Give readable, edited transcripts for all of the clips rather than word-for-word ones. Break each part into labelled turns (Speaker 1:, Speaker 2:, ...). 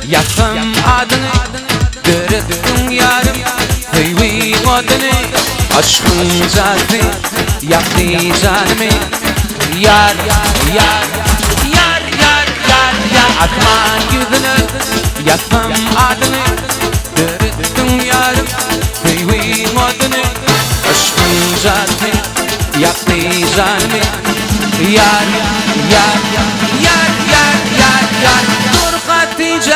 Speaker 1: Yatsam adını Dürüttün yarım Hıyvi odunu Aşkın zaten Yaktı canımı Yar, yar, yar, yar, yar, yar Atma yüzünü Yatsam adını Dürüttün yarım Hıyvi odunu Aşkın zaten Yaktı canımı Yar, yar, yar, yar, yar, yar Dur Hatice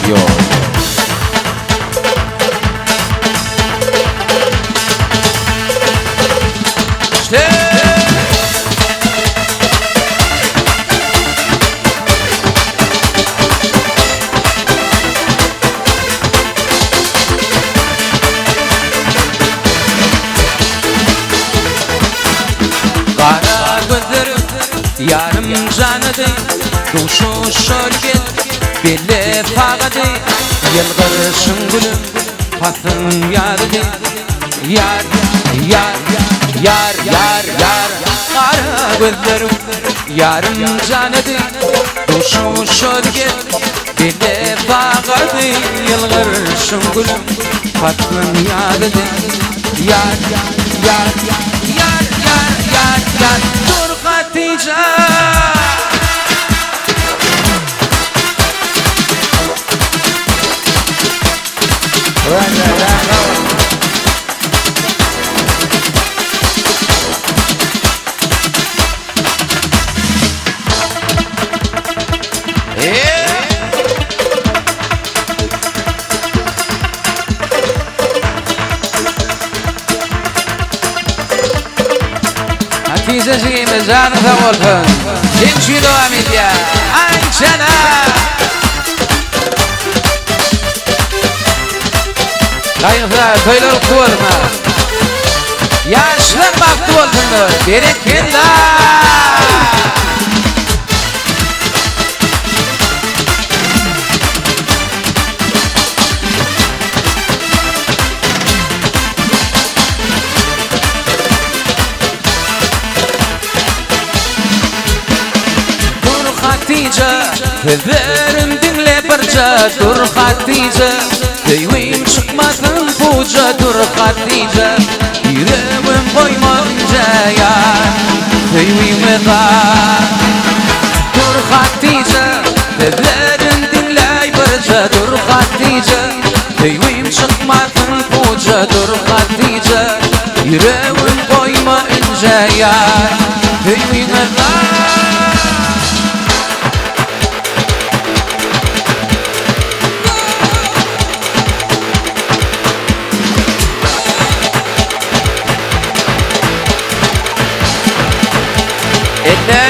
Speaker 1: Yo Kara gözlerim yarım canıdı Duşu şölget belle fağadı Yılgırışın gülüm pasın yardı Yar, yar, yar, yar, yar Kara gözlerim yarım canıdı Duşu şölget belle fağadı Yılgırışın gülüm pasın yardı Yar, yar, yar, yar, yar, yar Dur Hatice Hatice'ciğim canı sağ olsun Cemşido Amilya Ayçana Kayıklar söyler kurma Yaşlar baktı olsunlar Bereketler Hüzlerim dinle parça dur Hatice Köyüm çıkmasın puca dur Hatice Yüreğim koymayınca ya Köyüme kal Dur Hatice Hüzlerim dinle parça dur Hatice Köyüm çıkmasın puca dur Hatice Yüreğim koymayınca ya Köyüme kal Eller